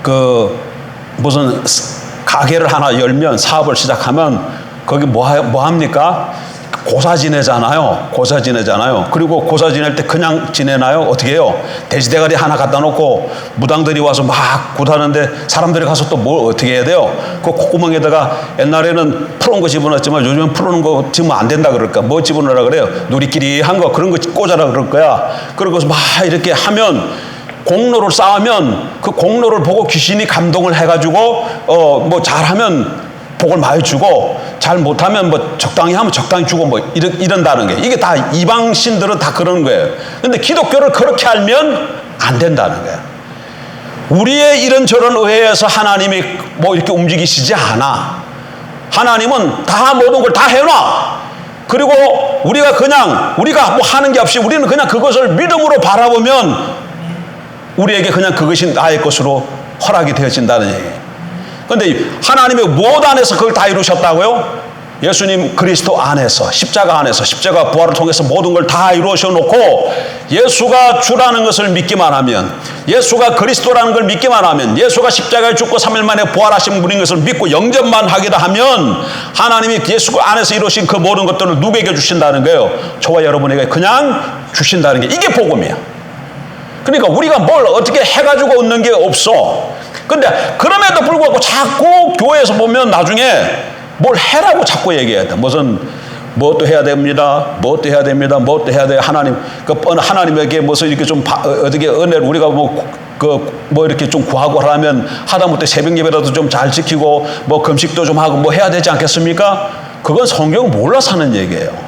그 무슨 가게를 하나 열면 사업을 시작하면 거기 뭐 합니까? 고사 지내잖아요. 고사 지내잖아요. 그리고 고사 지낼 때 그냥 지내나요? 어떻게 해요? 돼지대가리 하나 갖다 놓고 무당들이 와서 막 굿하는데 사람들이 가서 또 뭘 어떻게 해야 돼요? 그 콧구멍에다가 옛날에는 푸른 거 집어넣었지만 요즘은 푸른 거 집으면 안 된다 그럴까? 뭐 집어넣으라 그래요? 누리끼리 한 거 그런 거 꽂아라 그럴 거야. 그러고서 막 이렇게 하면 공로를 쌓으면 그 공로를 보고 귀신이 감동을 해가지고 뭐 잘하면 복을 많이 주고 잘 못하면 뭐 적당히 하면 적당히 주고 뭐 이런다는 게 이게 다 이방 신들은 다 그러는 거예요. 근데 기독교를 그렇게 알면 안 된다는 거예요. 우리의 이런저런 의회에서 하나님이 뭐 이렇게 움직이시지 않아. 하나님은 다 모든 걸 다 해놔. 그리고 우리가 뭐 하는 게 없이 우리는 그냥 그것을 믿음으로 바라보면 우리에게 그냥 그것이 나의 것으로 허락이 되어진다는 얘기예요. 그런데 하나님의 무엇 안에서 그걸 다 이루셨다고요? 예수님 그리스도 안에서, 십자가 안에서, 십자가 부활을 통해서 모든 걸 다 이루어져 놓고 예수가 주라는 것을 믿기만 하면, 예수가 그리스도라는 걸 믿기만 하면, 예수가 십자가에 죽고 3일 만에 부활하신 분인 것을 믿고 영접만 하기다 하면 하나님이 예수 안에서 이루신 그 모든 것들을 누구에게 주신다는 거예요? 저와 여러분에게 그냥 주신다는 게, 이게 복음이야. 그러니까 우리가 뭘 어떻게 해가지고 얻는 게 없어. 근데 그럼에도 불구하고 자꾸 교회에서 보면 나중에 뭘 해라고 자꾸 얘기해야 돼. 무슨 무엇도 해야 됩니다. 무엇도 해야 됩니다. 무엇도 해야 돼요. 하나님에게 무슨 이렇게 좀 어떻게 은혜를 우리가 뭐 이렇게 좀 구하고 하면 하다못해 새벽 예배라도 좀 잘 지키고 뭐 금식도 좀 하고 뭐 해야 되지 않겠습니까? 그건 성경을 몰라서 하는 얘기예요.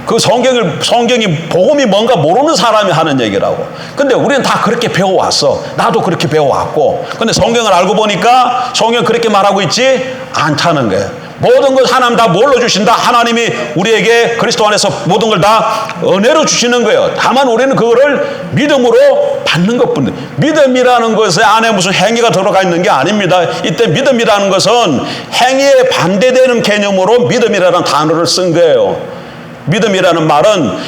그 성경이 복음이 뭔가 모르는 사람이 하는 얘기라고. 근데 우리는 다 그렇게 배워왔어. 나도 그렇게 배워왔고. 근데 성경을 알고 보니까 성경 그렇게 말하고 있지 않다는 거예요. 모든 것 하나님 다 뭘로 주신다? 하나님이 우리에게 그리스도 안에서 모든 걸 다 은혜로 주시는 거예요. 다만 우리는 그거를 믿음으로 받는 것뿐이에요. 믿음이라는 것에 안에 무슨 행위가 들어가 있는 게 아닙니다. 이때 믿음이라는 것은 행위에 반대되는 개념으로 믿음이라는 단어를 쓴 거예요. 믿음이라는 말은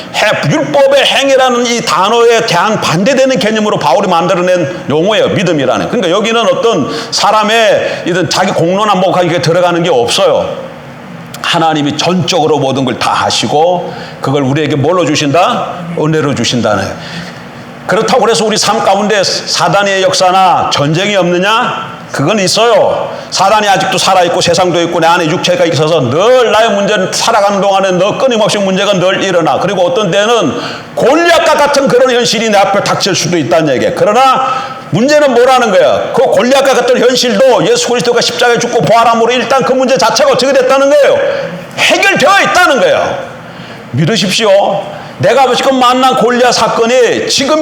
율법의 행위라는 이 단어에 대한 반대되는 개념으로 바울이 만들어낸 용어예요. 믿음이라는. 그러니까 여기는 어떤 사람의 자기 공로나 뭐가 이게 들어가는 게 없어요. 하나님이 전적으로 모든 걸 다 하시고 그걸 우리에게 뭘로 주신다? 은혜로 주신다는. 그렇다고 그래서 우리 삶 가운데 사단의 역사나 전쟁이 없느냐? 그건 있어요. 사단이 아직도 살아있고 세상도 있고 내 안에 육체가 있어서 늘 나의 문제는 살아가는 동안에 늘 끊임없이 문제가 늘 일어나. 그리고 어떤 때는 골리앗과 같은 그런 현실이 내 앞에 닥칠 수도 있다는 얘기예요. 그러나 문제는 뭐라는 거예요? 그 골리앗과 같은 현실도 예수 그리스도가 십자가에 죽고 부활함으로 일단 그 문제 자체가 어떻게 됐다는 거예요? 해결되어 있다는 거예요. 믿으십시오. 내가 지금 만난 골리앗 사건이 지금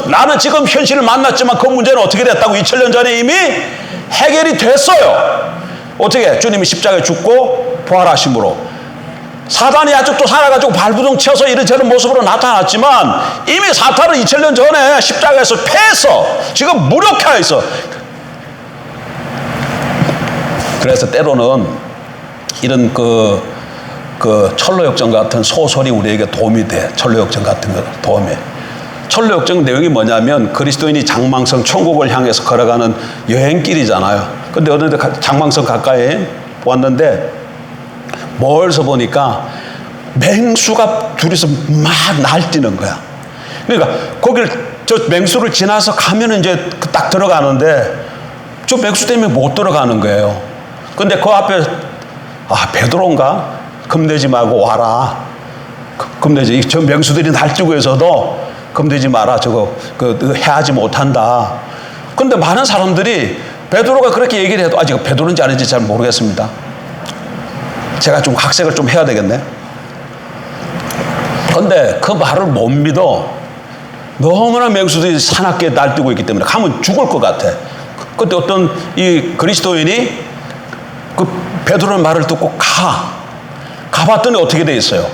나는 지금 현실을 만났지만 그 문제는 어떻게 됐다고? 2000년 전에 이미 해결이 됐어요. 어떻게? 주님이 십자가에 죽고 부활하심으로. 사단이 아직도 살아가지고 발부둥 쳐서 이런저런 모습으로 나타났지만 이미 사탄은 2000년 전에 십자가에서 패했어. 지금 무력화해 있어. 그래서 때로는 이런 그 철로역정 같은 소설이 우리에게 도움이 돼. 철로역정 같은 거 도움이. 철로역정 내용이 뭐냐면 그리스도인이 장망성 천국을 향해서 걸어가는 여행길이잖아요. 근데 어느 데 장망성 가까이 왔는데 멀리서 보니까 맹수가 둘이서 막 날뛰는 거야. 그러니까 거길 저 맹수를 지나서 가면 이제 딱 들어가는데 저 맹수 때문에 못 들어가는 거예요. 근데 그 앞에 베드로인가? 겁내지 말고 와라. 겁내지. 저 맹수들이 날뛰고 있어도 겁내지 마라. 저거 해하지 못한다. 그런데 많은 사람들이 베드로가 그렇게 얘기를 해도 아직 베드로인지 아닌지 잘 모르겠습니다. 제가 좀 각색을 좀 해야 되겠네. 그런데 그 말을 못 믿어. 너무나 맹수들이 사납게 날뛰고 있기 때문에 가면 죽을 것 같아. 그때 어떤 이 그리스도인이 그 베드로의 말을 듣고 가봤더니 어떻게 돼 있어요?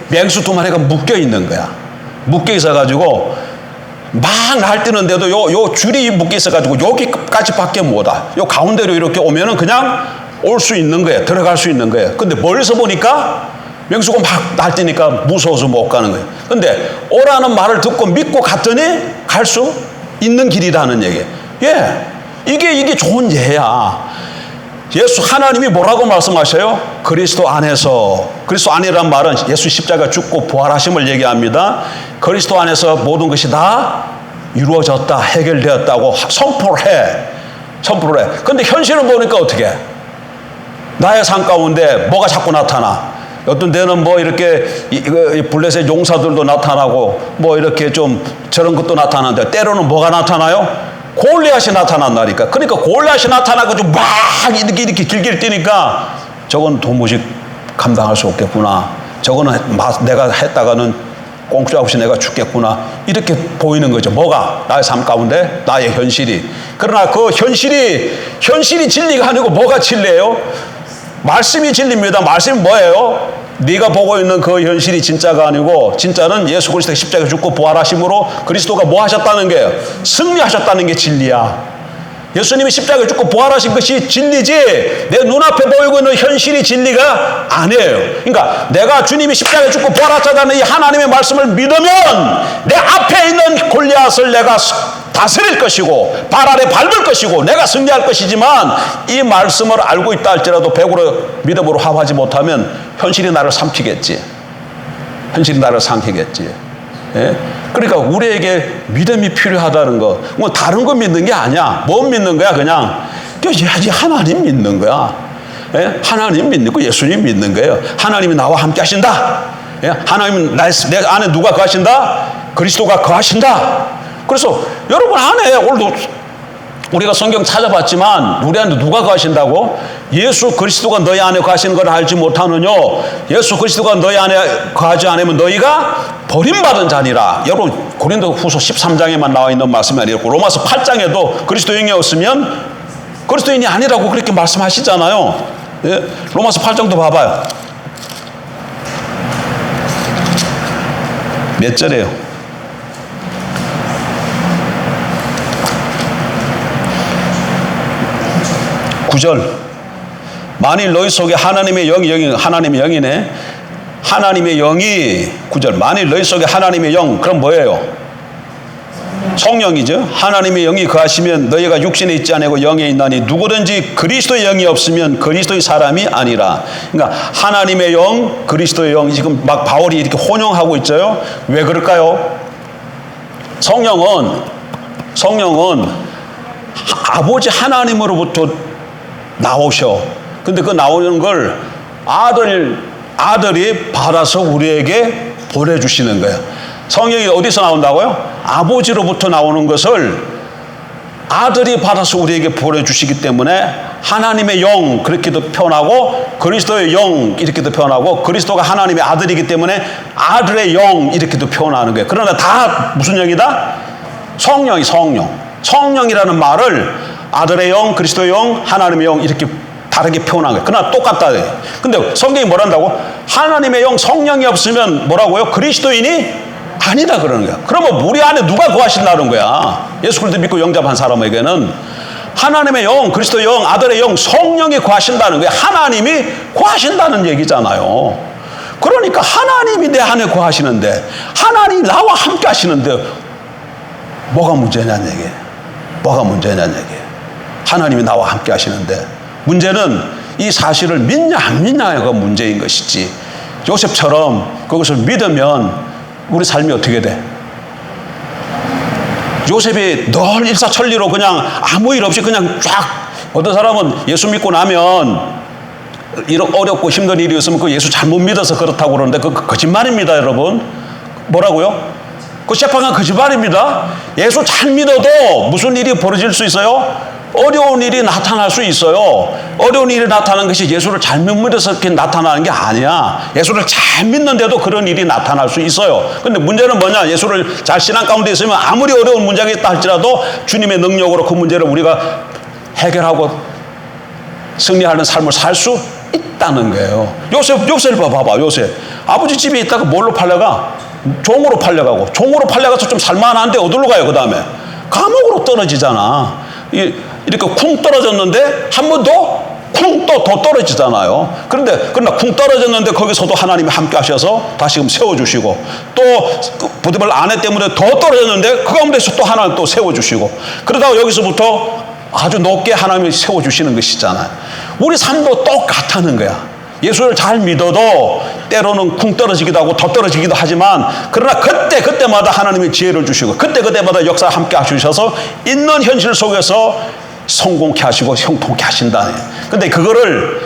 맹수 두 마리가 묶여 있는 거야. 묶여 있어가지고 막 날뛰는데도 요 줄이 묶여 있어가지고 여기까지 밖에 못 와. 요 가운데로 이렇게 오면은 그냥 올 수 있는 거예요. 들어갈 수 있는 거예요. 근데 멀리서 보니까 맹수가 막 날뛰니까 무서워서 못 가는 거예요. 근데 오라는 말을 듣고 믿고 갔더니 갈 수 있는 길이라는 얘기예요. 예, 이게 좋은 예야. 예수 하나님이 뭐라고 말씀하셔요? 그리스도 안에서. 그리스도 안이란 말은 예수 십자가 죽고 부활하심을 얘기합니다. 그리스도 안에서 모든 것이 다 이루어졌다, 해결되었다고 선포를 해. 근데 현실을 보니까 어떻게 해? 나의 삶 가운데 뭐가 자꾸 나타나? 어떤 데는 뭐 이렇게 블레셋 용사들도 나타나고 뭐 이렇게 좀 저런 것도 나타나는데 때로는 뭐가 나타나요? 골리앗이 나타난다니까. 그러니까 골리앗이 나타나가지고 막 이렇게 길게 뛰니까 저건 도무지 감당할 수 없겠구나. 저거는 내가 했다가는 꽁짜 없이 내가 죽겠구나. 이렇게 보이는 거죠. 뭐가? 나의 삶 가운데 나의 현실이. 그러나 그 현실이 진리가 아니고 뭐가 진리예요? 말씀이 진리입니다. 말씀이 뭐예요? 네가 보고 있는 그 현실이 진짜가 아니고 진짜는 예수 그리스도가 십자가에 죽고 부활하심으로 그리스도가 뭐 하셨다는 거예요? 승리하셨다는 게 진리야. 예수님이 십자가에 죽고 부활하신 것이 진리지 내 눈앞에 보이고 있는 현실이 진리가 아니에요. 그러니까 내가 주님이 십자가에 죽고 부활하셨다는 이 하나님의 말씀을 믿으면 내 앞에 있는 골리앗을 내가 다스릴 것이고 발 아래 밟을 것이고 내가 승리할 것이지만 이 말씀을 알고 있다 할지라도 100으로 믿음으로 합하지 못하면 현실이 나를 삼키겠지. 현실이 나를 삼키겠지. 예? 그러니까 우리에게 믿음이 필요하다는 거, 뭐 다른 거 믿는 게 아니야. 뭐 믿는 거야? 그냥 하나님 믿는 거야. 예? 하나님 믿는 거, 예수님 믿는 거예요. 하나님이 나와 함께 하신다. 예? 하나님 내 안에 누가 거하신다? 그리스도가 거하신다. 그래서 여러분 안에 오늘도 우리가 성경 찾아봤지만 우리 안에 누가 거하신다고? 예수 그리스도가 너희 안에 거하시는 걸 알지 못하느냐? 예수 그리스도가 너희 안에 거하지 않으면 너희가 버림받은 자니라. 여러분 고린도후서 13장에만 나와 있는 말씀이 아니고 로마서 8장에도 그리스도인이 없으면 그리스도인이 아니라고 그렇게 말씀하시잖아요. 예? 로마서 8장도 봐봐요. 몇 절이에요? 9절. 만일 너희 속에 하나님의 영이 하나님의 영이네. 하나님의 영이 9절. 만일 너희 속에 하나님의 영, 그럼 뭐예요? 성령이죠. 하나님의 영이 거하시면 너희가 육신에 있지 아니고 영에 있나니 누구든지 그리스도의 영이 없으면 그리스도의 사람이 아니라. 그러니까 하나님의 영, 그리스도의 영, 지금 막 바울이 이렇게 혼용하고 있어요. 왜 그럴까요? 성령은 아버지 하나님으로부터 나오셔. 근데 그 나오는 걸 아들이 받아서 우리에게 보내주시는 거예요. 성령이 어디서 나온다고요? 아버지로부터 나오는 것을 아들이 받아서 우리에게 보내주시기 때문에 하나님의 영 그렇게도 표현하고 그리스도의 영 이렇게도 표현하고 그리스도가 하나님의 아들이기 때문에 아들의 영 이렇게도 표현하는 거예요. 그러나 다 무슨 영이다? 성령이 성령이라는 말을 아들의 영, 그리스도의 영, 하나님의 영 이렇게 다르게 표현한 거예요. 그러나 똑같다. 근데 성경이 뭐란다고? 하나님의 영, 성령이 없으면 뭐라고요? 그리스도인이 아니다 그러는 거야. 그러면 우리 안에 누가 거하신다는 거야? 예수 그리스도 믿고 영접한 사람에게는 하나님의 영, 그리스도의 영, 아들의 영, 성령이 거하신다는 거야. 하나님이 거하신다는 얘기잖아요. 그러니까 하나님이 내 안에 거하시는데 하나님이 나와 함께 하시는데 뭐가 문제냐는 얘기예요. 뭐가 문제냐는 얘기예요. 하나님이 나와 함께 하시는데 문제는 이 사실을 믿냐 안 믿냐가 문제인 것이지. 요셉처럼 그것을 믿으면 우리 삶이 어떻게 돼? 요셉이 늘 일사천리로 그냥 아무 일 없이 그냥 쫙. 어떤 사람은 예수 믿고 나면 이런 어렵고 힘든 일이 있으면 그 예수 잘못 믿어서 그렇다고 그러는데 그 거짓말입니다, 여러분. 뭐라고요? 그 새빨간 거짓말입니다. 예수 잘 믿어도 무슨 일이 벌어질 수 있어요? 어려운 일이 나타날 수 있어요. 어려운 일이 나타나는 것이 예수를 잘못 믿어서 이렇게 나타나는 게 아니야. 예수를 잘 믿는데도 그런 일이 나타날 수 있어요. 근데 문제는 뭐냐? 예수를 잘 신앙 가운데 있으면 아무리 어려운 문제가 있다 할지라도 주님의 능력으로 그 문제를 우리가 해결하고 승리하는 삶을 살 수 있다는 거예요. 요셉을 봐봐. 요셉 아버지 집에 있다가 뭘로 팔려가? 종으로 팔려가고, 종으로 팔려가서 좀 살만한데 어디로 가요? 그 다음에 감옥으로 떨어지잖아. 이렇게 쿵 떨어졌는데 한 번 더 쿵 또 더 떨어지잖아요. 그러나 쿵 떨어졌는데 거기서도 하나님이 함께 하셔서 다시금 세워주시고, 또 부디발 아내 때문에 더 떨어졌는데 그 가운데서 또 하나님 또 세워주시고, 그러다가 여기서부터 아주 높게 하나님이 세워주시는 것이잖아요. 우리 삶도 똑같다는 거야. 예수를 잘 믿어도 때로는 쿵 떨어지기도 하고 더 떨어지기도 하지만, 그러나 그때마다 하나님이 지혜를 주시고 그때마다 역사 함께 하셔서 있는 현실 속에서 성공케 하시고 형통케 하신다. 근데 그거를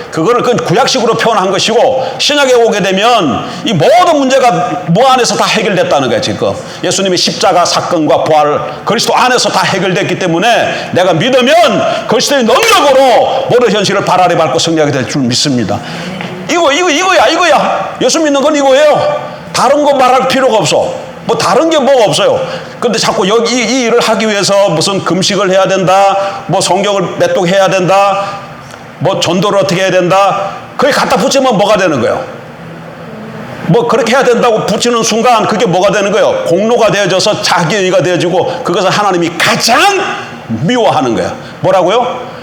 구약식으로 표현한 것이고, 신약에 오게 되면 이 모든 문제가 뭐 안에서 다 해결됐다는 거야. 지금 예수님의 십자가 사건과 부활, 그리스도 안에서 다 해결됐기 때문에 내가 믿으면 그리스도의 능력으로 모든 현실을 발 아래 밟고 승리하게 될 줄 믿습니다. 이거야. 예수 믿는 건 이거예요. 다른 거 말할 필요가 없어. 뭐 다른 게 뭐가 없어요. 근데 자꾸 여기 이 일을 하기 위해서 무슨 금식을 해야 된다, 뭐 성경을 몇 독 해야 된다, 뭐 전도를 어떻게 해야 된다, 그게 갖다 붙이면 뭐가 되는 거예요? 뭐 그렇게 해야 된다고 붙이는 순간 그게 뭐가 되는 거예요? 공로가 되어져서 자기의가 되어지고 그것을 하나님이 가장 미워하는 거예요. 뭐라고요?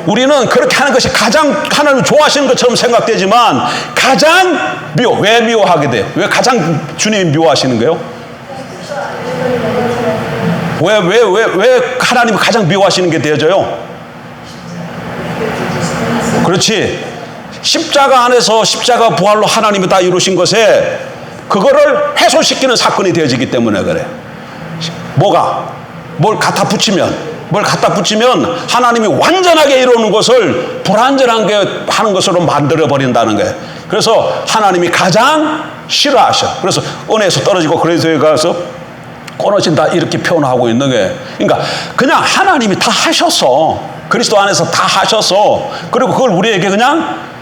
우리는 그렇게 하는 것이 가장 하나님 좋아하시는 것처럼 생각되지만 가장 왜 미워하게 돼요? 왜 가장 주님이 미워하시는 거예요? 왜 하나님이 가장 미워하시는 게 되어져요? 그렇지. 십자가 안에서 십자가 부활로 하나님이 다 이루신 것에 그거를 해소시키는 사건이 되어지기 때문에 그래. 뭘 갖다 붙이면 하나님이 완전하게 이루는 것을 불완전하게 하는 것으로 만들어 버린다는 거예요. 그래서 하나님이 가장 싫어하셔. 그래서 은혜에서 떨어지고 그리스도에 가서 끊어진다 이렇게 표현하고 있는 거예요. 그러니까 그냥 하나님이 다 하셨어. 그리스도 안에서 다 하셨어. 그리고 그걸 우리에게 그냥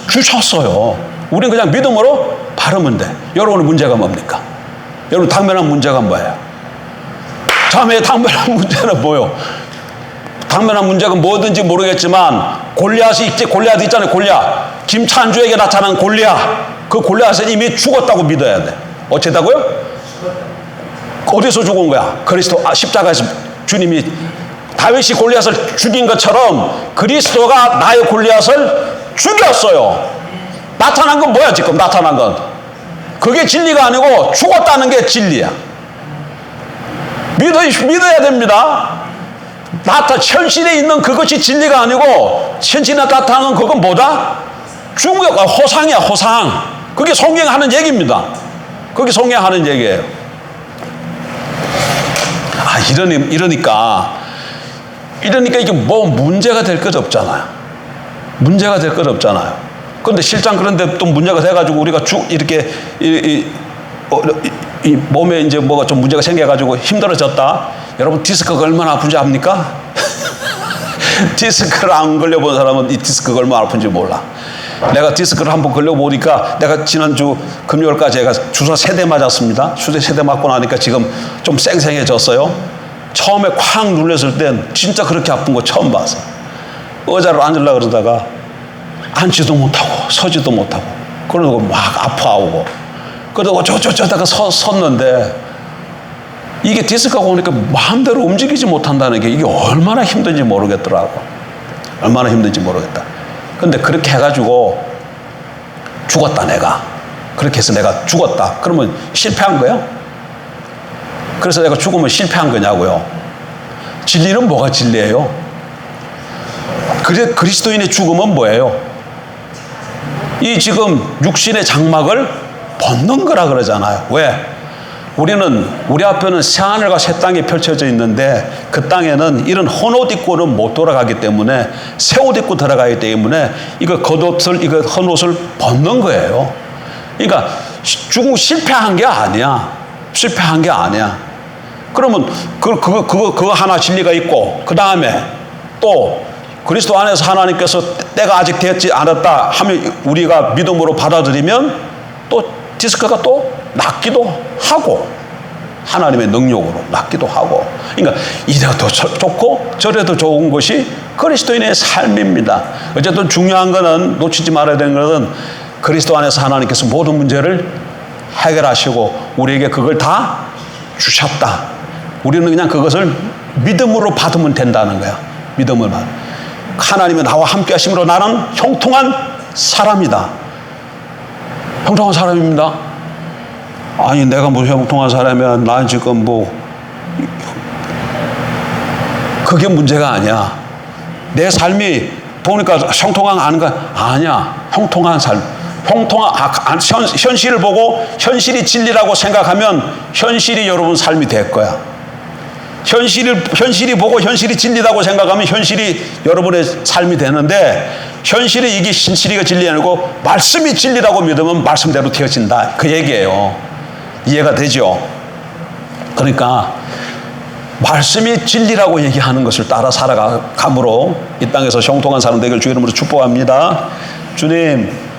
주셨어요. 우리는 그냥 믿음으로 바르면 돼. 여러분의 문제가 뭡니까? 여러분 당면한 문제가 뭐예요? 자매의 당면한 문제는 뭐요? 당면한 문제가 뭐든지 모르겠지만 골리앗이 있잖아요. 골리앗. 김찬주에게 나타난 골리앗. 그 골리앗은 이미 죽었다고 믿어야 돼. 어쩌다고요? 어디서 죽은 거야? 그리스도 십자가에서 주님이 다윗이 골리앗을 죽인 것처럼 그리스도가 나의 골리앗을 죽였어요. 나타난 건 뭐야 지금 나타난 건? 그게 진리가 아니고 죽었다는 게 진리야. 믿어야 됩니다. 현실에 있는 그것이 진리가 아니고 현실에 나타나는 그건 뭐다? 호상이야 호상. 그게 성경하는 얘기입니다. 그게 성경하는 얘기예요. 이러니까 이게 뭐 문제가 될 것 없잖아요. 문제가 될 것 없잖아요. 그런데 실장 그런데 또 문제가 돼가지고 우리가 이렇게 이 몸에 이제 뭐가 좀 문제가 생겨가지고 힘들어졌다. 여러분 디스크가 얼마나 아픈지 압니까? 디스크를 안 걸려본 사람은 이 디스크가 얼마나 아픈지 몰라. 내가 디스크를 한번 걸려보니까 내가 지난주 금요일까지 제가 주사 3대 맞았습니다. 주사 3대 맞고 나니까 지금 좀 쌩쌩해졌어요. 처음에 콱 눌렸을 땐 진짜 그렇게 아픈 거 처음 봤어. 의자로 앉으려고 그러다가 앉지도 못하고 서지도 못하고 그러고 막 아파하고 그러다가 저다가 섰는데 이게 디스크가 오니까 마음대로 움직이지 못한다는 게 이게 얼마나 힘든지 모르겠더라고. 얼마나 힘든지 모르겠다. 근데 그렇게 해가지고 죽었다 내가. 그렇게 해서 내가 죽었다. 그러면 실패한 거예요? 그래서 내가 죽으면 실패한 거냐고요. 진리는 뭐가 진리예요? 그리스도인의 죽음은 뭐예요? 이 지금 육신의 장막을 벗는 거라 그러잖아요. 왜? 우리 앞에는 새하늘과 새 땅이 펼쳐져 있는데 그 땅에는 이런 헌옷 입고는 못 돌아가기 때문에 새 옷 입고 들어가기 때문에 이거 헌옷을 벗는 거예요. 그러니까 죽음 실패한 게 아니야. 실패한 게 아니야. 그러면 그거 하나 진리가 있고 그 다음에 또 그리스도 안에서 하나님께서 때가 아직 되지 않았다 하면 우리가 믿음으로 받아들이면 또 디스크가 또 낫기도 하고 하나님의 능력으로 낫기도 하고 그러니까 이래도 좋고 저래도 좋은 것이 그리스도인의 삶입니다. 어쨌든 중요한 거는 놓치지 말아야 되는 것은 그리스도 안에서 하나님께서 모든 문제를 해결하시고 우리에게 그걸 다 주셨다. 우리는 그냥 그것을 믿음으로 받으면 된다는 거야. 믿음을 받. 하나님이 나와 함께 하심으로 나는 형통한 사람이다. 형통한 사람입니다. 아니 내가 뭐 형통한 사람이야. 난 지금 뭐 그게 문제가 아니야. 내 삶이 보니까 형통한 아닌가? 아니야. 형통한 삶. 현실을 보고 현실이 진리라고 생각하면 현실이 여러분 삶이 될 거야. 현실이 보고 현실이 진리라고 생각하면 현실이 여러분의 삶이 되는데 현실이 이게 진리가 진리 아니고 말씀이 진리라고 믿으면 말씀대로 되어진다. 그 얘기예요. 이해가 되죠? 그러니까 말씀이 진리라고 얘기하는 것을 따라 살아감으로 이 땅에서 형통한 사람 되기를 주 이름으로 축복합니다. 주님